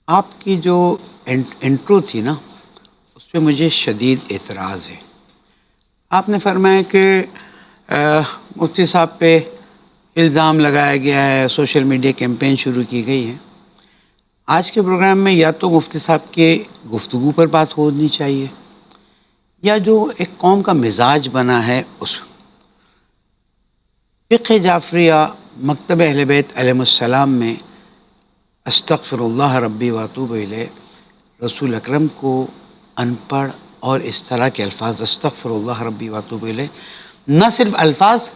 آپ کی جو انٹرو تھی نا، اس پہ مجھے شدید اعتراض ہے۔ آپ نے فرمایا کہ مفتی صاحب پہ الزام لگایا گیا ہے، سوشل میڈیا کیمپین شروع کی گئی ہے۔ آج کے پروگرام میں یا تو مفتی صاحب کے گفتگو پر بات ہونی چاہیے، یا جو ایک قوم کا مزاج بنا ہے اس فقہ جعفریہ مکتب اہل بیت علیہ السلام میں استغفر اللہ ربی واتوب الیہ، رسول اکرم کو ان پڑھ اور اس طرح کے الفاظ استغفر اللہ ربی واتوب الیہ نہ صرف الفاظ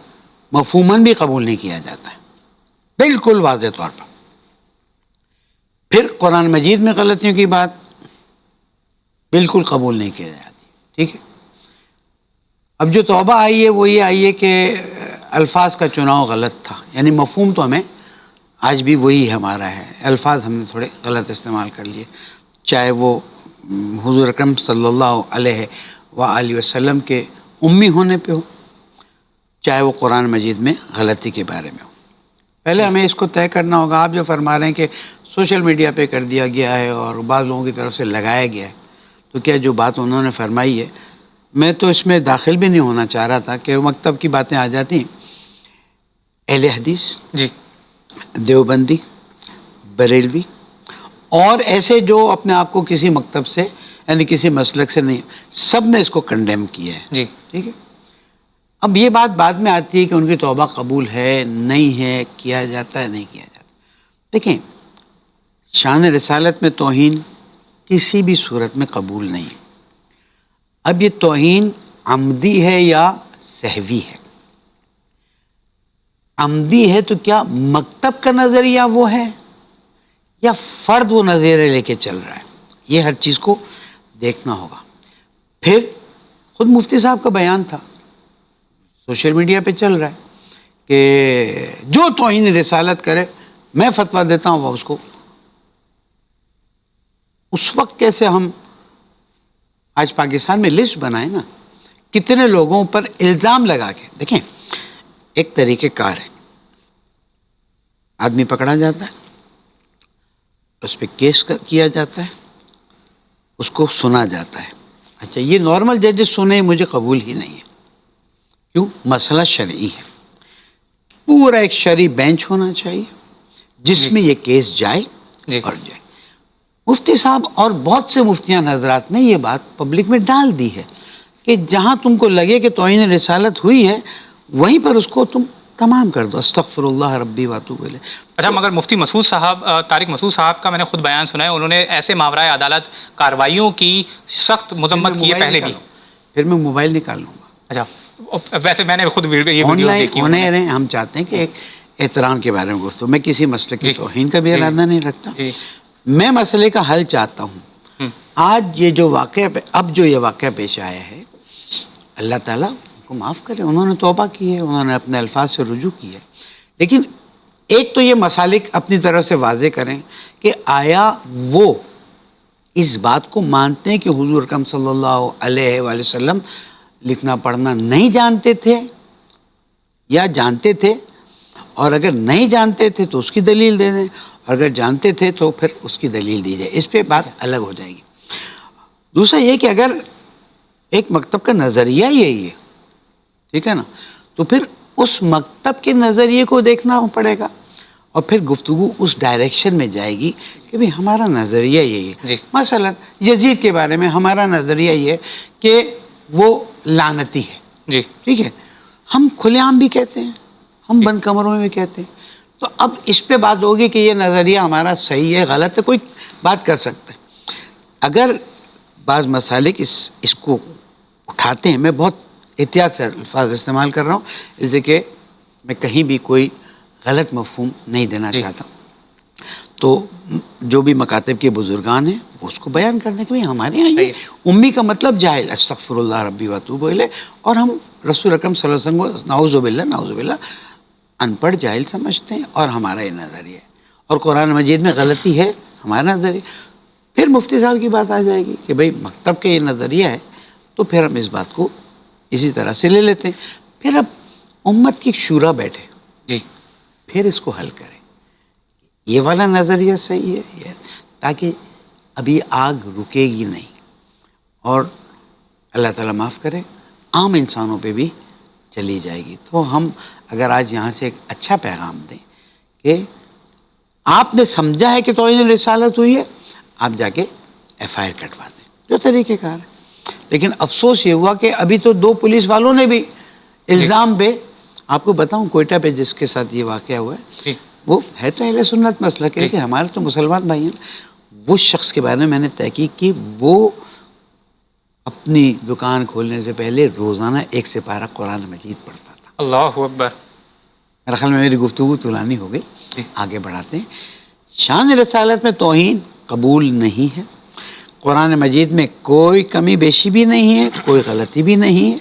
مفہوماً بھی قبول نہیں کیا جاتا ہے، بالکل واضح طور پر۔ پھر قرآن مجید میں غلطیوں کی بات بالکل قبول نہیں کی جاتی، ٹھیک ہے۔ اب جو توبہ آئی ہے وہ یہ آئی ہے کہ الفاظ کا چناؤ غلط تھا، یعنی مفہوم تو ہمیں آج بھی وہی ہمارا ہے، الفاظ ہم نے تھوڑے غلط استعمال کر لیے، چاہے وہ حضور اکرم صلی اللہ علیہ وآلہ وسلم کے امی ہونے پہ ہو، چاہے وہ قرآن مجید میں غلطی کے بارے میں ہو۔ پہلے ہمیں اس کو طے کرنا ہوگا۔ آپ جو فرما رہے ہیں کہ سوشل میڈیا پہ کر دیا گیا ہے اور بعض لوگوں کی طرف سے لگایا گیا ہے، تو کیا جو بات انہوں نے فرمائی ہے، میں تو اس میں داخل بھی نہیں ہونا چاہ رہا تھا کہ مکتب کی باتیں آ جاتی، اہل حدیث جی دیوبندی بریلوی اور ایسے جو اپنے آپ کو کسی مکتب سے یعنی کسی مسلک سے نہیں، سب نے اس کو کنڈیم کیا ہے، جی ٹھیک ہے۔ اب یہ بات بعد میں آتی ہے کہ ان کی توبہ قبول ہے نہیں ہے، کیا جاتا ہے نہیں کیا جاتا۔ دیکھیں، شان رسالت میں توہین کسی بھی صورت میں قبول نہیں۔ اب یہ توہین عمدی ہے یا سہوی ہے؟ عمدی ہے تو کیا مکتب کا نظریہ وہ ہے یا فرد وہ نظریہ لے کے چل رہا ہے؟ یہ ہر چیز کو دیکھنا ہوگا۔ پھر خود مفتی صاحب کا بیان تھا، سوشل میڈیا پہ چل رہا ہے کہ جو توہین رسالت کرے میں فتویٰ دیتا ہوں، وہ اس کو اس وقت کیسے ہم آج پاکستان میں لسٹ بنائیں نا، کتنے لوگوں پر الزام لگا کے۔ دیکھیں، ایک طریقہ کار ہے، آدمی پکڑا جاتا ہے، اس پہ کیس کیا جاتا ہے، اس کو سنا جاتا ہے۔ اچھا، یہ نارمل ججز سنے مجھے قبول ہی نہیں ہے۔ کیوں؟ مسئلہ شرعی ہے، پورا ایک شرعی بینچ ہونا چاہیے جس میں یہ کیس جائے اور جائے۔ مفتی صاحب اور بہت سے مفتیان حضرات نے یہ بات پبلک میں ڈال دی ہے کہ جہاں تم کو لگے کہ توہین رسالت ہوئی ہے وہیں پر اس کو تم تمام کر دو، استغفر اللہ ربی واتوب الیہ۔ اچھا، مگر مفتی مسعود صاحب، طارق مسعود صاحب کا میں نے خود بیان سنا ہے، انہوں نے ایسے ماورائے عدالت کارروائیوں کی سخت مذمت کی ہے پہلے بھی۔ پھر میں موبائل نکال لوں گا۔ اچھا، ویسے میں نے خود یہ آن ویڈیوز لائن دیکھی ہونے رہے، ہم چاہتے ہیں کہ ایک احترام کے بارے میں گفتگو، میں کسی مسئلے کی توہین کا بھی ارادہ نہیں رکھتا، میں مسئلے کا حل چاہتا ہوں۔ آج یہ جو واقعہ اب جو یہ واقعہ پیش آیا ہے، اللہ تعالیٰ ان کو معاف کرے، انہوں نے توبہ کی ہے، انہوں نے اپنے الفاظ سے رجوع کی ہے، لیکن ایک تو یہ مسالک اپنی طرف سے واضح کریں کہ آیا وہ اس بات کو مانتے ہیں کہ حضور اکرم صلی اللہ علیہ وآلہ وسلم لکھنا پڑھنا نہیں جانتے تھے یا جانتے تھے، اور اگر نہیں جانتے تھے تو اس کی دلیل دے دیں، اور اگر جانتے تھے تو پھر اس کی دلیل دی جائے، اس پہ بات الگ ہو جائے گی۔ دوسرا یہ کہ اگر ایک مکتب کا نظریہ یہی ہے، ٹھیک ہے نا، تو پھر اس مکتب کے نظریے کو دیکھنا پڑے گا، اور پھر گفتگو اس ڈائریکشن میں جائے گی کہ بھئی ہمارا نظریہ یہی ہے۔ مثلا یزید کے بارے میں ہمارا نظریہ یہ ہے کہ وہ لعنتی ہے، ٹھیک ہے، ہم کھلے عام بھی کہتے ہیں، ہم بند کمروں میں بھی کہتے ہیں، تو اب اس پہ بات ہوگی کہ یہ نظریہ ہمارا صحیح ہے غلط ہے، کوئی بات کر سکتے ہیں۔ اگر بعض مسالک اس کو اٹھاتے ہیں، میں بہت احتیاط سے الفاظ استعمال کر رہا ہوں اس لیے کہ میں کہیں بھی کوئی غلط مفہوم نہیں دینا چاہتا، تو جو بھی مکاتب کے بزرگان ہیں وہ اس کو بیان کر دیں کہ ہمارے یہاں یہ امی کا مطلب جاہل، استغفر اللہ ربی واتوب الیہ، اور ہم رسول اکرم صلی اللہ علیہ وسلم کو نعوذ باللہ ان پڑھ جاہل سمجھتے ہیں، اور ہمارا یہ نظریہ ہے، اور قرآن مجید میں غلطی ہے ہمارا نظریہ۔ پھر مفتی صاحب کی بات آ جائے گی کہ بھئی مکتب کے یہ نظریہ ہے، تو پھر ہم اس بات کو اسی طرح سے لے لیتے ہیں۔ پھر اب امت کی شورا بیٹھے، پھر اس کو حل کریں، یہ والا نظریہ صحیح ہے، تاکہ ابھی آگ رکے گی نہیں، اور اللہ تعالیٰ معاف کرے عام انسانوں پہ بھی چلی جائے گی۔ تو ہم اگر آج یہاں سے ایک اچھا پیغام دیں کہ آپ نے سمجھا ہے کہ توہین رسالت ہوئی ہے، آپ جا کے ایف آئی آر کٹوا دیں، جو طریقہ کار ہے۔ لیکن افسوس یہ ہوا کہ ابھی تو 2 پولیس والوں نے بھی الزام پہ، آپ کو بتاؤں کوئٹہ پہ جس کے ساتھ یہ واقعہ ہوا ہے، وہ ہے تو اہل سنت مسئلہ کہ ہمارے تو مسلمان بھائی ہیں، وہ شخص کے بارے میں میں نے تحقیق کی، وہ اپنی دکان کھولنے سے پہلے روزانہ 1 سپارہ قرآن مجید پڑھتا تھا۔ اللہ اکبر۔ میرے خیال میں میری گفتگو طولانی ہو گئی، آگے بڑھاتے ہیں۔ شان رسالت میں توہین قبول نہیں ہے، قرآن مجید میں کوئی کمی بیشی بھی نہیں ہے، کوئی غلطی بھی نہیں ہے،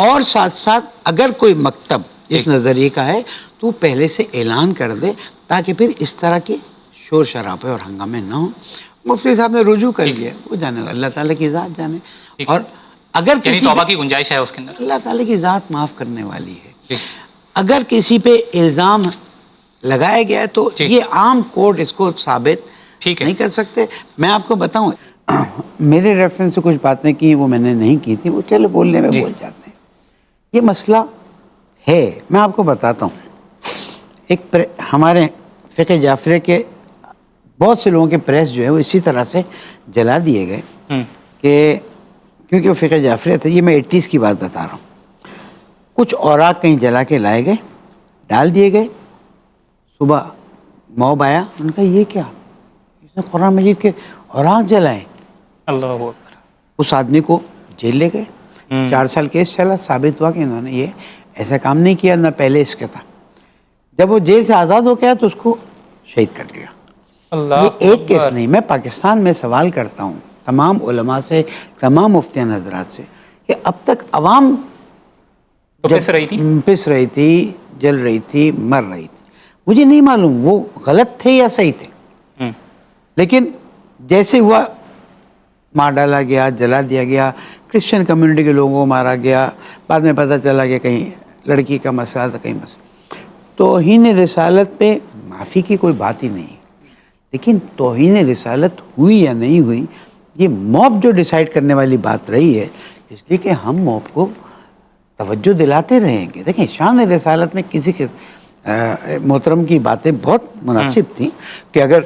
اور ساتھ ساتھ اگر کوئی مکتب اس نظریے کا ہے تو پہلے سے اعلان کر دے تاکہ پھر اس طرح کے شور شرابے اور ہنگامے نہ ہوں۔ مفتی صاحب نے رجوع کر لیا، وہ جانے، اللہ تعالیٰ کی ذات جانے، اور اگر یعنی کسی توبہ کی گنجائش ہے اس کے اندر، اللہ تعالیٰ کی ذات معاف کرنے والی ہے۔ اگر کسی پہ الزام لگایا گیا ہے تو یہ عام کورٹ اس کو ثابت نہیں کر سکتے۔ میں آپ کو بتاؤں، میرے ریفرنس سے کچھ باتیں کی وہ میں نے نہیں کی تھی، وہ چلو بولنے میں بول جاتے ہیں۔ یہ مسئلہ ہے، میں آپ کو بتاتا ہوں۔ ایک ہمارے فقہ جعفریہ کے بہت سے لوگوں کے پریس جو ہے وہ اسی طرح سے جلا دیے گئے کہ کیونکہ وہ فقہ جعفریہ تھے، یہ میں 80s کی بات بتا رہا ہوں۔ کچھ اوراق کہیں جلا کے لائے گئے، ڈال دیے گئے، صبح موب آیا، ان کا یہ کیا، اس نے قرآن مجید کے اوراق جلائے۔ اللہ اکبر۔ اس آدمی کو جیل لے گئے، 4 سال کیس چلا، ثابت ہوا کہ انہوں نے یہ ایسا کام نہیں کیا، نہ پہلے اس کا تھا۔ جب وہ جیل سے آزاد ہو گیا تو اس کو شہید کر دیا۔ یہ ایک کیس نہیں، میں پاکستان میں سوال کرتا ہوں تمام علماء سے، تمام مفتیان حضرات سے، کہ اب تک عوام پس رہی تھی، جل رہی تھی، مر رہی تھی، مجھے نہیں معلوم وہ غلط تھے یا صحیح تھے، لیکن جیسے ہوا مار ڈالا گیا، جلا دیا گیا، کرسچن کمیونٹی کے لوگوں کو مارا گیا، بعد میں پتہ چلا کہ کہیں لڑکی کا مسئلہ تھا، کہیں مسئلہ۔ توہین رسالت پہ معافی کی کوئی بات ہی نہیں، لیکن توہین رسالت ہوئی یا نہیں ہوئی یہ موب جو ڈیسائیڈ کرنے والی بات رہی ہے، اس لیے کہ ہم موب کو توجہ دلاتے رہیں گے۔ دیکھیں، شان رسالت میں کسی کے محترم کی باتیں بہت مناسب تھیں کہ اگر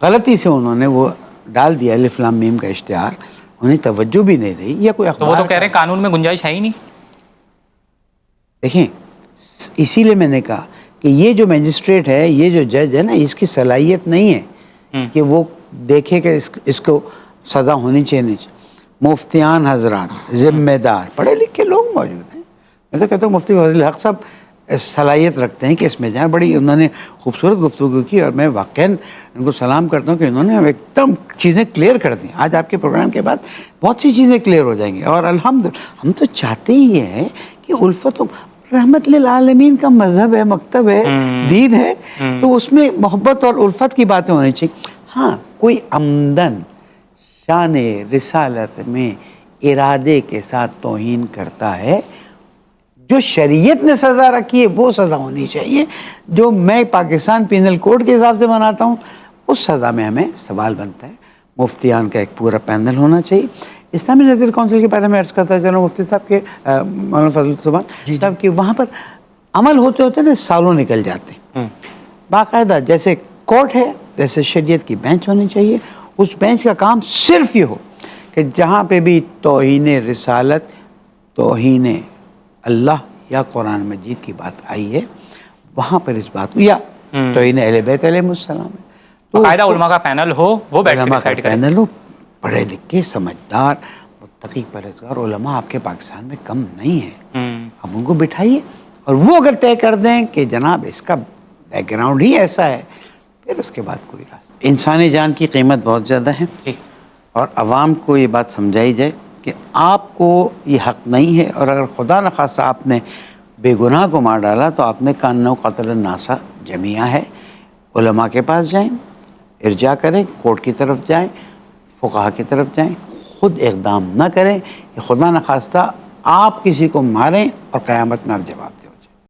غلطی سے انہوں نے وہ ڈال دیا الف لام میم کا اشتہار، انہیں توجہ بھی نہیں رہی، یا کوئی اخبار، وہ تو کہہ رہے ہیں قانون میں گنجائش ہے ہی نہیں۔ دیکھیں، اسی لیے میں نے کہا کہ یہ جو میجسٹریٹ ہے، یہ جو جج ہے نا، اس کی صلاحیت نہیں ہے کہ وہ دیکھے کہ اس کو سزا ہونی چاہیے نہیں چاہیے۔ مفتیان حضرات، ذمہ دار پڑھے لکھے لوگ موجود ہیں، میں تو کہتا ہوں مفتی فضل الحق صاحب صلاحیت رکھتے ہیں کہ اس میں جائیں، بڑی انہوں نے خوبصورت گفتگو کی، اور میں واقعاً ان کو سلام کرتا ہوں کہ انہوں نے ایک دم چیزیں کلیئر کر دیں۔ آج آپ کے پروگرام کے بعد بہت سی چیزیں کلیئر ہو جائیں گی، اور الحمدللہ ہم تو چاہتے ہی یہ ہے کہ الفت رحمت للعالمین کا مذہب ہے، مکتب ہے، دین ہے، تو اس میں محبت اور الفت کی باتیں ہونی چاہیے۔ ہاں، کوئی عمدن شان رسالت میں ارادے کے ساتھ توہین کرتا ہے، جو شریعت نے سزا رکھی ہے وہ سزا ہونی چاہیے، جو میں پاکستان پینل کوڈ کے حساب سے بناتا ہوں اس سزا میں ہمیں سوال بنتا ہے۔ مفتیان کا ایک پورا پینل ہونا چاہیے۔ اسلامی نظر کونسل کے بارے میں عرض کرتا چلو مفتی صاحب کے مولانا فضل سبحان صاحب کہ وہاں پر عمل ہوتے ہوتے نا سالوں نکل جاتے ہیں۔ باقاعدہ جیسے کورٹ ہے، جیسے شریعت کی بینچ ہونی چاہیے، اس بینچ کا کام صرف یہ ہو کہ جہاں پہ بھی توہین رسالت، توہین اللہ یا قرآن مجید کی بات آئی ہے، وہاں پر اس بات کو، یا توہین اہل بیت علیہ السلام ہے، تو باقاعدہ علماء کا پینل ہو، وہ بیٹھ کے ڈیسائیڈ کریں۔ پینل ہو، پڑھے لکھے سمجھدار متقی پرہیزگار علماء آپ کے پاکستان میں کم نہیں ہیں، اب ان کو بٹھائیے، اور وہ اگر طے کر دیں کہ جناب اس کا بیک گراؤنڈ ہی ایسا ہے، پھر اس کے بعد کوئی راستہ۔ انسانی جان کی قیمت بہت زیادہ ہے، اور عوام کو یہ بات سمجھائی جائے کہ آپ کو یہ حق نہیں ہے، اور اگر خدا نخواستہ آپ نے بے گناہ کو مار ڈالا تو آپ نے کانو قتل الناس جمیعہ ہے، علماء کے پاس جائیں، ارجاع کریں، کورٹ کی طرف جائیں، فقہا کی طرف جائیں، خود اقدام نہ کریں کہ خدا نخواستہ آپ کسی کو ماریں اور قیامت میں آپ جواب دیں۔